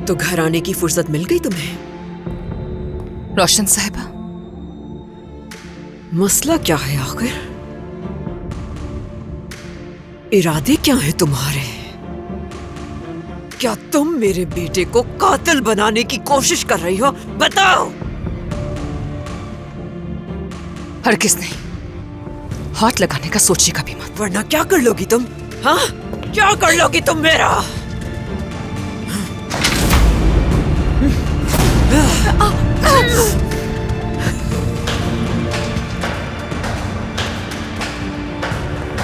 तो घर आने की फुर्सत मिल गई तुम्हें? रोशन साहिबा, मसला क्या है आखिर? इरादे क्या है तुम्हारे? क्या तुम मेरे बेटे को कातिल बनाने की कोशिश कर रही हो? बताओ। हरगिज़ नहीं, हाथ लगाने का सोचिएगा भी मत। वरना क्या कर लोगी तुम? हाँ, क्या कर लोगी तुम मेरा?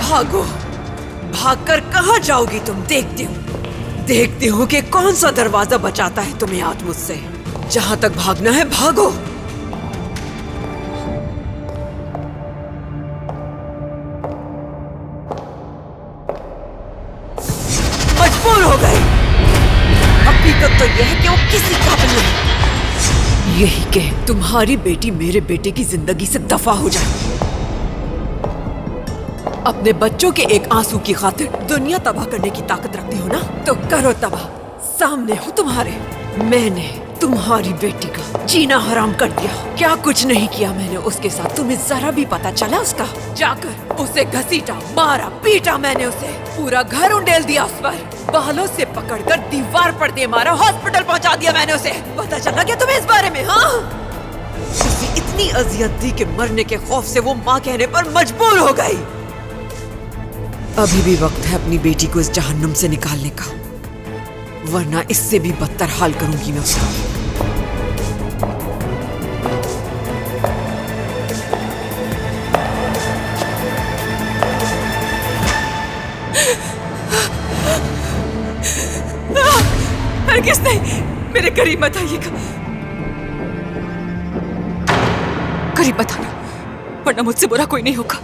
भागो, भागकर कहाँ जाओगी तुम? देखती हूँ कि कौन सा दरवाजा बचाता है तुम्हें आज मुझसे। जहाँ तक भागना है भागो। मजबूर हो गए। हकीकत तो यह है कि वो किसी काबिल नहीं। यही के तुम्हारी बेटी मेरे बेटे की जिंदगी से दफा हो जाए। अपने बच्चों के एक आंसू की खातिर दुनिया तबाह करने की ताकत रखती हो ना? तो करो तबाह। सामने हूँ तुम्हारे। मैंने तुम्हारी बेटी का जीना हराम कर दिया। क्या कुछ नहीं किया मैंने उसके साथ, तुम्हें जरा भी पता चला उसका? जाकर उसे घसीटा, मारा, पीटा मैंने उसे। पूरा घर उंडेल दिया उस पर। बालों से पकड़कर दीवार पर दे मारा, हॉस्पिटल पहुंचा दिया मैंने उसे। पता चला क्या तुम्हें इस बारे में? हाँ, उसे इतनी अजियत दी कि मरने के खौफ से वो माँ कहने पर मजबूर हो गई। अभी भी वक्त है अपनी बेटी को इस जहन्नुम से निकालने का, वरना इससे भी बदतर हाल करूंगी मैं उसका। हरगिज़ नहीं, मेरे करीब मत आइएगा। करीब मत आना, वरना मुझसे बुरा कोई नहीं होगा।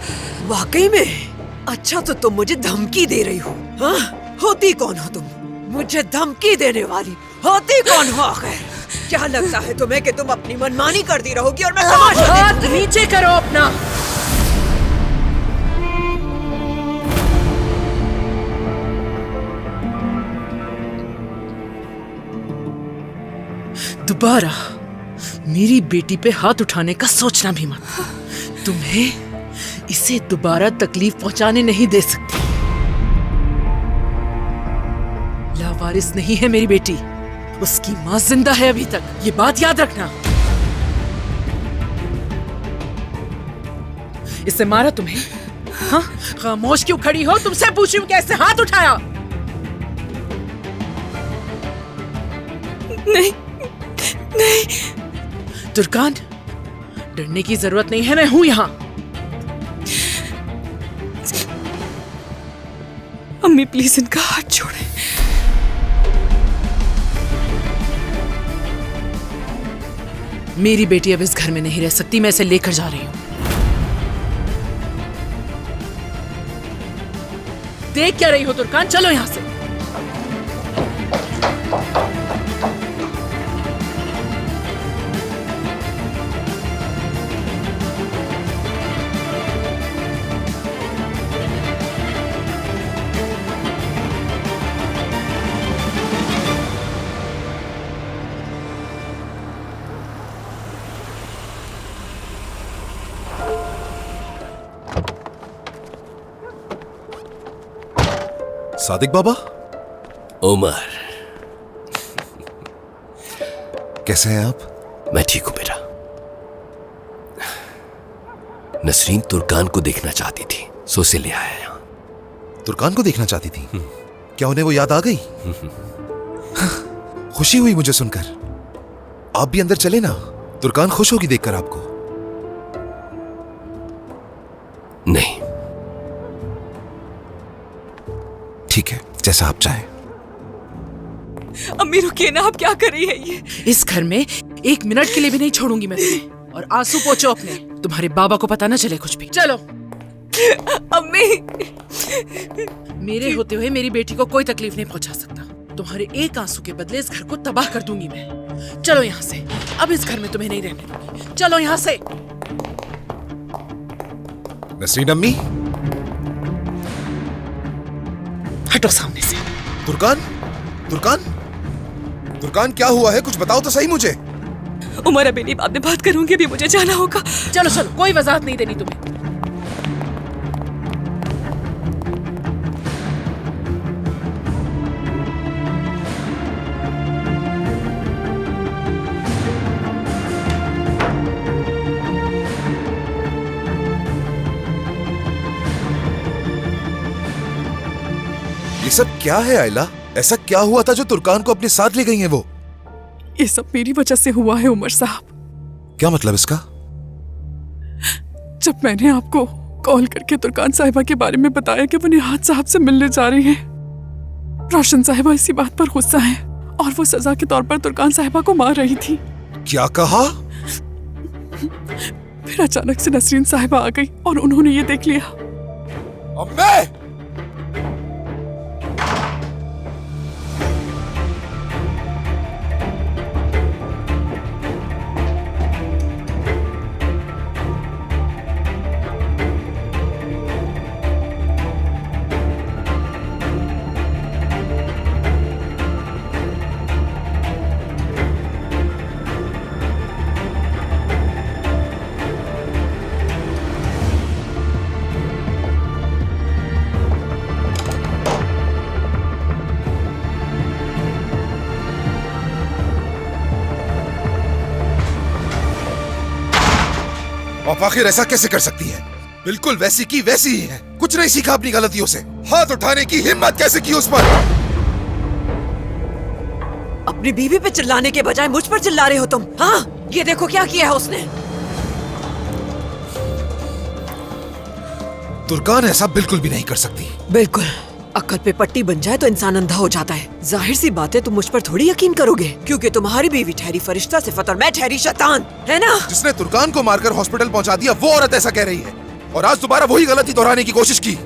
वाकई में? अच्छा, तो तुम मुझे धमकी दे रही हो? हाँ, होती कौन हो तुम? मुझे धमकी देने वाली होती कौन हो आखिर? क्या लगता है तुम्हें कि तुम अपनी मनमानी करती रहोगी और मैं तमाशा हाथ नीचे करो अपना। दोबारा मेरी बेटी पे हाथ उठाने का सोचना भी मत। तुम्हें इसे दोबारा तकलीफ पहुंचाने नहीं दे सकती। लावारिस नहीं है मेरी बेटी, उसकी मां जिंदा है अभी तक, ये बात याद रखना। इससे मारा तुम्हें? हाँ, खामोश क्यों खड़ी हो? तुमसे पूछी हूं कैसे हाथ उठाया? नहीं नहीं। तुर्कान, डरने की जरूरत नहीं है, मैं हूं यहां। अम्मी प्लीज इनका हाथ छोड़ें। मेरी बेटी अब इस घर में नहीं रह सकती, मैं इसे लेकर जा रही हूं। देख क्या रही हो तुर्कान? चलो यहां से। सादिक बाबा। उमर, कैसे हैं आप? मैं ठीक हूं बेटा। नसरीन तुर्कान को देखना चाहती थी, सो उसे ले आया यहाँ। तुर्कान को देखना चाहती थी? क्या उन्हें वो याद आ गई? खुशी हुई मुझे सुनकर। आप भी अंदर चले ना, तुर्कान खुश होगी देखकर आपको। नहीं, ठीक है, जैसा आप चाहें। अम्मी रुकिए ना, आप क्या कर रही है ये? इस घर में एक मिनट के लिए भी नहीं छोड़ूंगी मैं तुम्हें। और आंसू पोंछो अपने, तुम्हारे बाबा को पता ना चले कुछ भी। चलो। अम्मी, मेरे होते हुए मेरी बेटी को कोई तकलीफ नहीं पहुंचा सकता। तुम्हारे एक आंसू के बदले इस घर को तबाह कर दूंगी मैं। चलो यहाँ से, अब इस घर में तुम्हें नहीं रहने दूंगी। चलो यहाँ से। नसरीन अम्मी, हटो सामने से। तुर्कान, तुर्कान, तुर्कान क्या हुआ है, कुछ बताओ तो सही मुझे। उमर अभी नहीं, बाद में बात करूंगी, अभी मुझे जाना होगा। चलो चलो, कोई वजाहत नहीं देनी तुम्हें। ये सब क्या है आयला? ऐसा क्या हुआ था जो तुर्कान को अपने साथ ले गई हैं वो? ये सब मेरी वजह से हुआ है उमर साहब। क्या मतलब इसका? जब मैंने आपको कॉल करके तुर्कान साहिबा के बारे में बताया कि वो निहात साहब से मिलने जा रही हैं, रोशन साहिबा इसी बात पर गुस्सा है और वो सजा के तौर पर तुर्कान साहिबा को मार रही थी। क्या कहा? फिर अचानक से नसरीन साहिबा आ गई और उन्होंने ये देख लिया। अम्मे! आप आखिर ऐसा कैसे कर सकती है? बिल्कुल वैसी की वैसी ही है, कुछ नहीं सीखा अपनी गलतियों से। हाथ उठाने की हिम्मत कैसे की उस पर? अपनी बीवी पे चिल्लाने के बजाय मुझ पर चिल्ला रहे हो तुम। हाँ, ये देखो क्या किया है उसने। तुर्कान ऐसा बिल्कुल भी नहीं कर सकती। बिल्कुल, अक्ल पे पट्टी बन जाए तो इंसान अंधा हो जाता है। जाहिर सी बात है, तुम मुझ पर थोड़ी यकीन करोगे, क्योंकि तुम्हारी बीवी ठहरी फरिश्ता सिफत और मैं ठहरी शैतान, है ना? जिसने तुर्कान को मारकर हॉस्पिटल पहुंचा दिया, वो औरत ऐसा कह रही है और आज दोबारा वही गलती दोहराने की कोशिश की।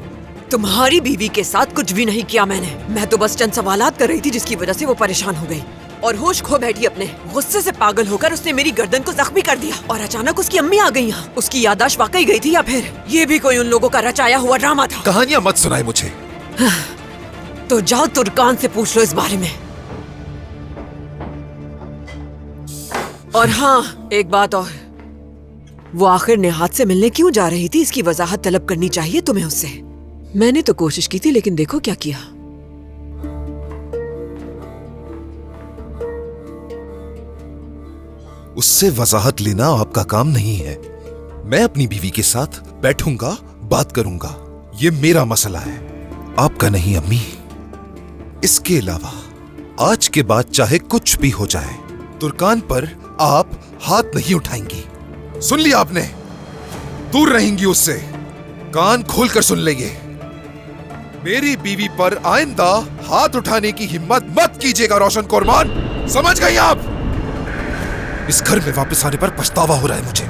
तुम्हारी बीवी के साथ कुछ भी नहीं किया मैंने। मैं तो बस चंद सवालात कर रही थी जिसकी वजह से वो परेशान हो गई और होश खो बैठी। अपने गुस्से से पागल होकर उसने मेरी गर्दन को जख्मी कर दिया और अचानक उसकी अम्मी आ गई यहाँ। उसकी याददाश्त वाकई गई थी या फिर ये भी कोई उन लोगों का रचाया हुआ ड्रामा था? कहानियां मत सुनाए मुझे। तो जाओ तुर्कान से पूछ लो इस बारे में। और हाँ, एक बात और, वो आखिर निहात से मिलने क्यों जा रही थी, इसकी वजाहत तलब करनी चाहिए तुम्हें उससे। मैंने तो कोशिश की थी, लेकिन देखो क्या किया। उससे वजाहत लेना आपका काम नहीं है। मैं अपनी बीवी के साथ बैठूंगा, बात करूंगा। ये मेरा मसला है, आपका नहीं अम्मी। इसके अलावा आज के बाद चाहे कुछ भी हो जाए, तुर्कान पर आप हाथ नहीं उठाएंगी। सुन लिया आपने? दूर रहेंगी उससे। कान खोलकर सुन लेंगे। मेरी बीवी पर आइंदा हाथ उठाने की हिम्मत मत कीजिएगा रोशन कुर्बान, समझ गई आप? इस घर में वापस आने पर पछतावा हो रहा है मुझे।